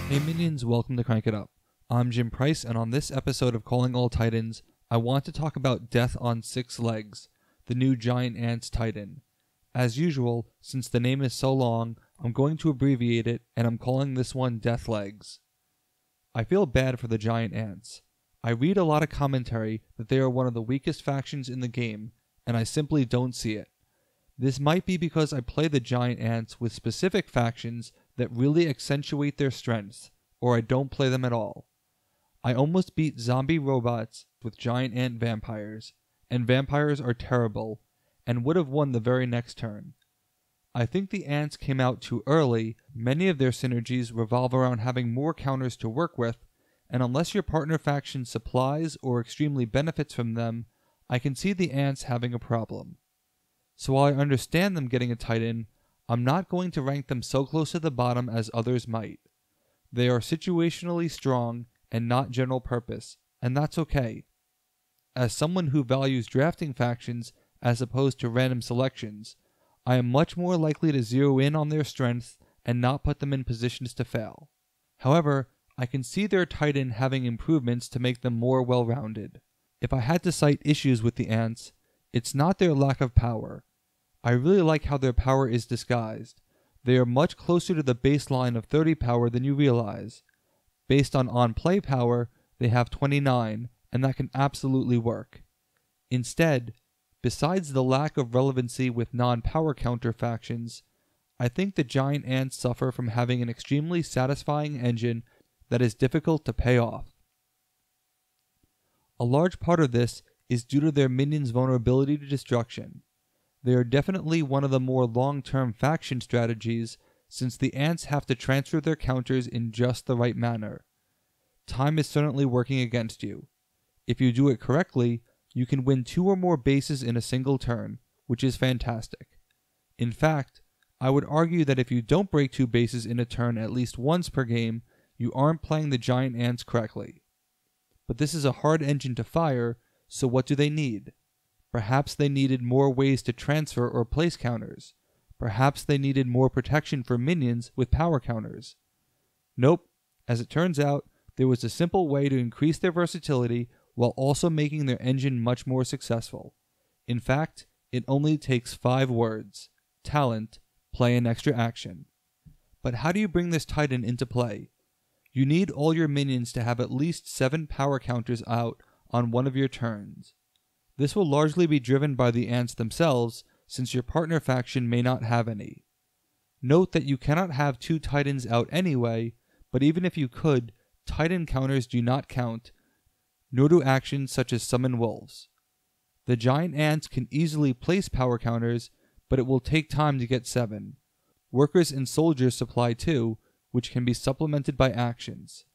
Hey minions, welcome to Crank It Up. I'm Jim Price, and on this episode of Calling All Titans, I want to talk about Death on 6 Legs, the new Giant Ants Titan. As usual, since the name is so long, I'm going to abbreviate it, and I'm calling this one Death Legs. I feel bad for the Giant Ants. I read a lot of commentary that they are one of the weakest factions in the game, and I simply don't see it. This might be because I play the Giant Ants with specific factions that really accentuate their strengths, or I don't play them at all. I almost beat zombie robots with giant ant vampires, and vampires are terrible, and would have won the very next turn. I think the ants came out too early. Many of their synergies revolve around having more counters to work with, and unless your partner faction supplies or extremely benefits from them, I can see the ants having a problem. So while I understand them getting a Titan, I'm not going to rank them so close to the bottom as others might. They are situationally strong and not general purpose, and that's okay. As someone who values drafting factions as opposed to random selections, I am much more likely to zero in on their strengths and not put them in positions to fail. However, I can see their Titan having improvements to make them more well-rounded. If I had to cite issues with the ants, it's not their lack of power. I really like how their power is disguised. They are much closer to the baseline of 30 power than you realize. Based on play power, they have 29, and that can absolutely work. Instead, besides the lack of relevancy with non-power counter factions, I think the Giant Ants suffer from having an extremely satisfying engine that is difficult to pay off. A large part of this is due to their minions' vulnerability to destruction. They are definitely one of the more long-term faction strategies, since the ants have to transfer their counters in just the right manner. Time is certainly working against you. If you do it correctly, you can win 2 or more bases in a single turn, which is fantastic. In fact, I would argue that if you don't break 2 bases in a turn at least once per game, you aren't playing the Giant Ants correctly. But this is a hard engine to fire, so what do they need? Perhaps they needed more ways to transfer or place counters. Perhaps they needed more protection for minions with power counters. Nope. As it turns out, there was a simple way to increase their versatility while also making their engine much more successful. In fact, it only takes 5 words. Talent, play an extra action. But how do you bring this Titan into play? You need all your minions to have at least 7 power counters out on one of your turns. This will largely be driven by the ants themselves, since your partner faction may not have any. Note that you cannot have 2 Titans out anyway, but even if you could, Titan counters do not count, nor do actions such as summon wolves. The giant ants can easily place power counters, but it will take time to get 7. Workers and soldiers supply 2, which can be supplemented by actions.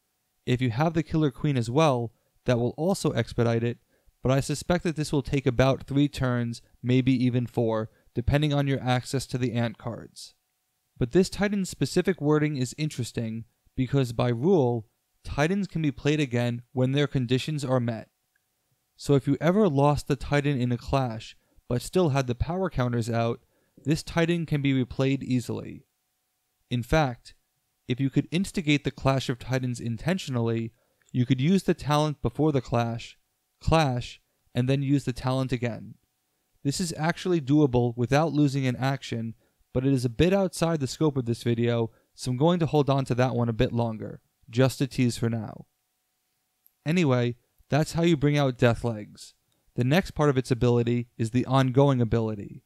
If you have the Killer Queen as well, that will also expedite it, but I suspect that this will take about 3 turns, maybe even 4, depending on your access to the ant cards. But this Titan's specific wording is interesting, because by rule, Titans can be played again when their conditions are met. So if you ever lost the Titan in a clash, but still had the power counters out, this Titan can be replayed easily. In fact, if you could instigate the Clash of Titans intentionally, you could use the talent before the clash, and then use the talent again. This is actually doable without losing an action, but it is a bit outside the scope of this video, so I'm going to hold on to that one a bit longer, just a tease for now. Anyway, that's how you bring out Death Legs. The next part of its ability is the ongoing ability.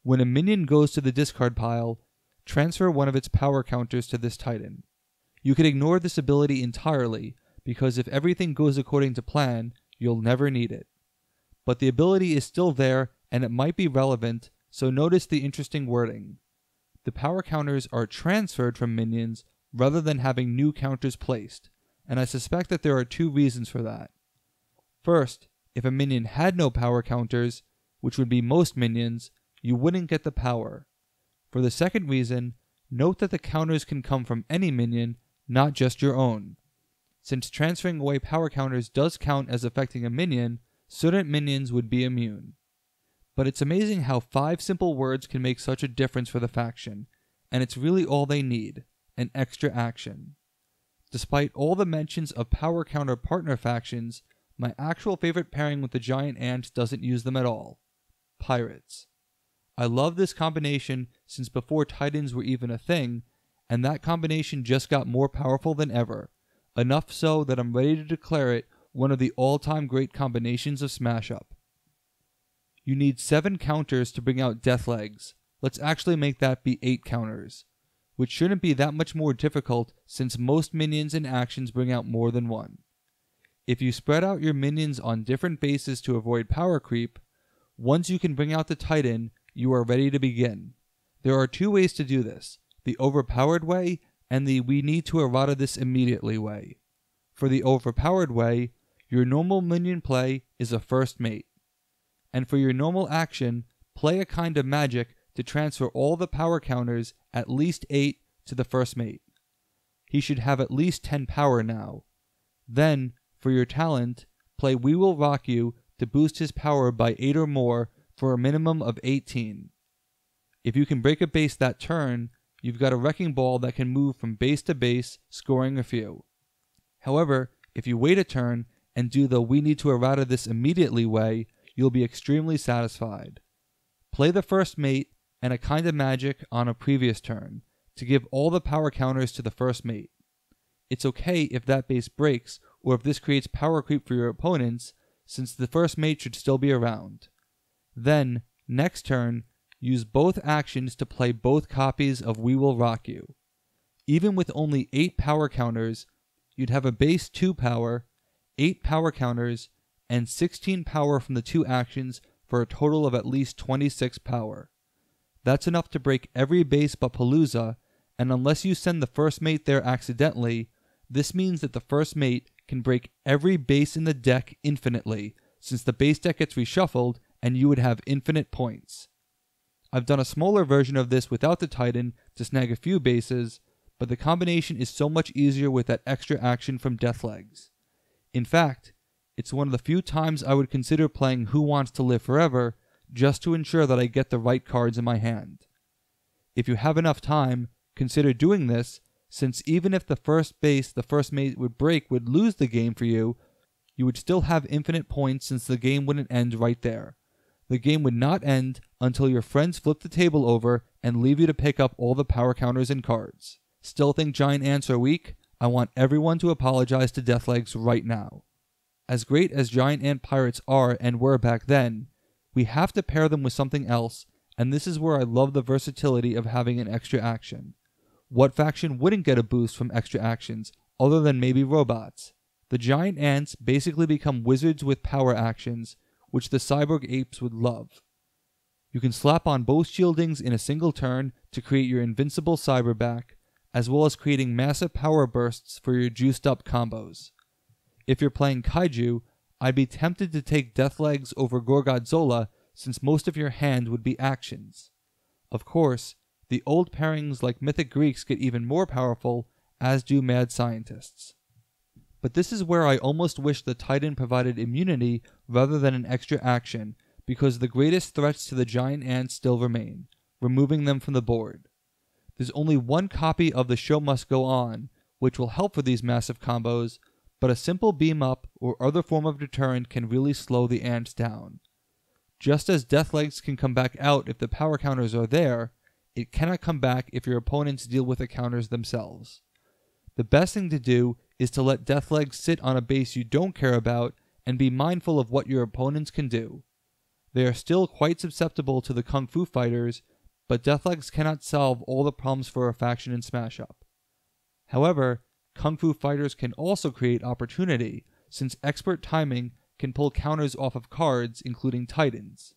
When a minion goes to the discard pile, transfer one of its power counters to this Titan. You can ignore this ability entirely, because if everything goes according to plan, you'll never need it. But the ability is still there, and it might be relevant, so notice the interesting wording. The power counters are transferred from minions rather than having new counters placed, and I suspect that there are 2 reasons for that. First, if a minion had no power counters, which would be most minions, you wouldn't get the power. For the second reason, note that the counters can come from any minion, not just your own. Since transferring away power counters does count as affecting a minion, certain minions would be immune. But it's amazing how 5 simple words can make such a difference for the faction, and it's really all they need, an extra action. Despite all the mentions of power counter partner factions, my actual favorite pairing with the giant ant doesn't use them at all. Pirates. I love this combination since before Titans were even a thing, and that combination just got more powerful than ever, enough so that I'm ready to declare it one of the all-time great combinations of Smash Up. You need 7 counters to bring out Deathlegs. Let's actually make that be 8 counters, which shouldn't be that much more difficult since most minions and actions bring out more than one. If you spread out your minions on different bases to avoid power creep, once you can bring out the Titan, you are ready to begin. There are 2 ways to do this, the overpowered way and the we need to errata this immediately way. For the overpowered way, your normal minion play is a first mate. And for your normal action, play a kind of magic to transfer all the power counters, at least 8, to the first mate. He should have at least 10 power now. Then, for your talent, play We Will Rock You to boost his power by 8 or more for a minimum of 18. If you can break a base that turn, you've got a wrecking ball that can move from base to base, scoring a few. However, if you wait a turn and do the we need to errata this immediately way, you'll be extremely satisfied. Play the first mate and a kind of magic on a previous turn to give all the power counters to the first mate. It's okay if that base breaks or if this creates power creep for your opponents, since the first mate should still be around. Then, next turn, use both actions to play both copies of We Will Rock You. Even with only 8 power counters, you'd have a base 2 power, 8 power counters, and 16 power from the 2 actions for a total of at least 26 power. That's enough to break every base but Palooza, and unless you send the first mate there accidentally, this means that the first mate can break every base in the deck infinitely, since the base deck gets reshuffled and you would have infinite points. I've done a smaller version of this without the Titan to snag a few bases, but the combination is so much easier with that extra action from Deathlegs. In fact, it's one of the few times I would consider playing Who Wants to Live Forever just to ensure that I get the right cards in my hand. If you have enough time, consider doing this, since even if the first base the first mate would break would lose the game for you, you would still have infinite points since the game wouldn't end right there. The game would not end until your friends flip the table over and leave you to pick up all the power counters and cards. Still think giant ants are weak? I want everyone to apologize to Deathlegs right now. As great as giant ant pirates are and were back then, we have to pair them with something else, and this is where I love the versatility of having an extra action. What faction wouldn't get a boost from extra actions, other than maybe robots? The giant ants basically become wizards with power actions, which the cyborg apes would love. You can slap on both shieldings in a single turn to create your invincible cyberback, as well as creating massive power bursts for your juiced up combos. If you're playing Kaiju, I'd be tempted to take Deathlegs over Gorgonzola since most of your hand would be actions. Of course, the old pairings like Mythic Greeks get even more powerful, as do Mad Scientists. But this is where I almost wish the Titan provided immunity rather than an extra action, because the greatest threats to the giant ants still remain, removing them from the board. There's only one copy of The Show Must Go On, which will help for these massive combos, but a simple beam up or other form of deterrent can really slow the ants down. Just as Deathlegs can come back out if the power counters are there, it cannot come back if your opponents deal with the counters themselves. The best thing to do is to let Deathlegs sit on a base you don't care about and be mindful of what your opponents can do. They are still quite susceptible to the Kung Fu fighters, but Deathlegs cannot solve all the problems for a faction in Smash Up. However, Kung Fu fighters can also create opportunity, since expert timing can pull counters off of cards, including Titans.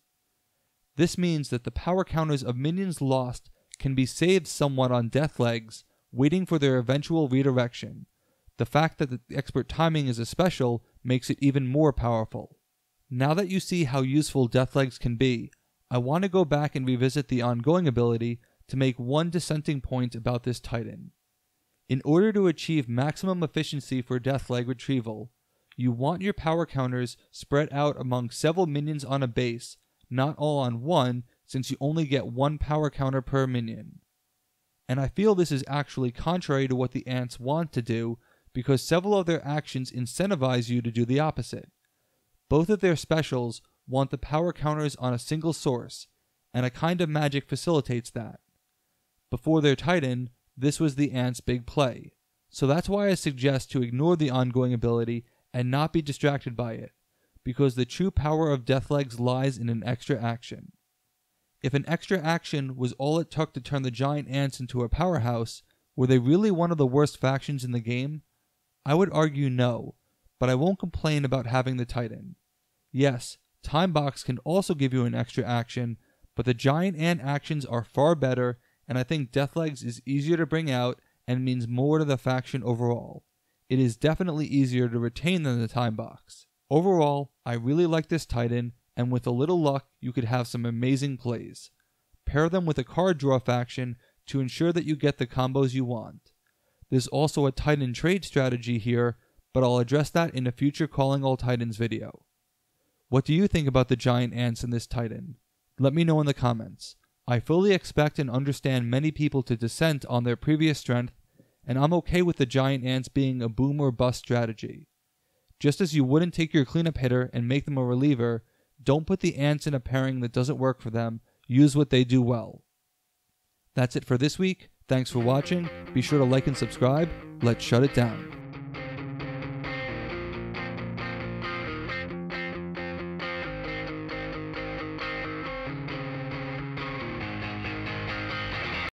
This means that the power counters of minions lost can be saved somewhat on Deathlegs, waiting for their eventual redirection. The fact that the expert timing is a special makes it even more powerful. Now that you see how useful Deathlegs can be, I want to go back and revisit the ongoing ability to make one dissenting point about this Titan. In order to achieve maximum efficiency for Deathleg retrieval, you want your power counters spread out among several minions on a base, not all on one, since you only get one power counter per minion. And I feel this is actually contrary to what the ants want to do, because several of their actions incentivize you to do the opposite. Both of their specials want the power counters on a single source, and a kind of magic facilitates that. Before their Titan, this was the Ant's big play, so that's why I suggest to ignore the ongoing ability and not be distracted by it, because the true power of Deathlegs lies in an extra action. If an extra action was all it took to turn the giant ants into a powerhouse, were they really one of the worst factions in the game? I would argue no, but I won't complain about having the Titan. Yes, Time Box can also give you an extra action, but the giant ant actions are far better, and I think Deathlegs is easier to bring out and means more to the faction overall. It is definitely easier to retain than the Time Box. Overall, I really like this Titan, and with a little luck, you could have some amazing plays. Pair them with a card draw faction to ensure that you get the combos you want. There's also a Titan trade strategy here, but I'll address that in a future Calling All Titans video. What do you think about the giant ants in this Titan? Let me know in the comments. I fully expect and understand many people to dissent on their previous strength, and I'm okay with the giant ants being a boom or bust strategy. Just as you wouldn't take your cleanup hitter and make them a reliever, don't put the ants in a pairing that doesn't work for them. Use what they do well. That's it for this week. Thanks for watching. Be sure to like and subscribe. Let's shut it down.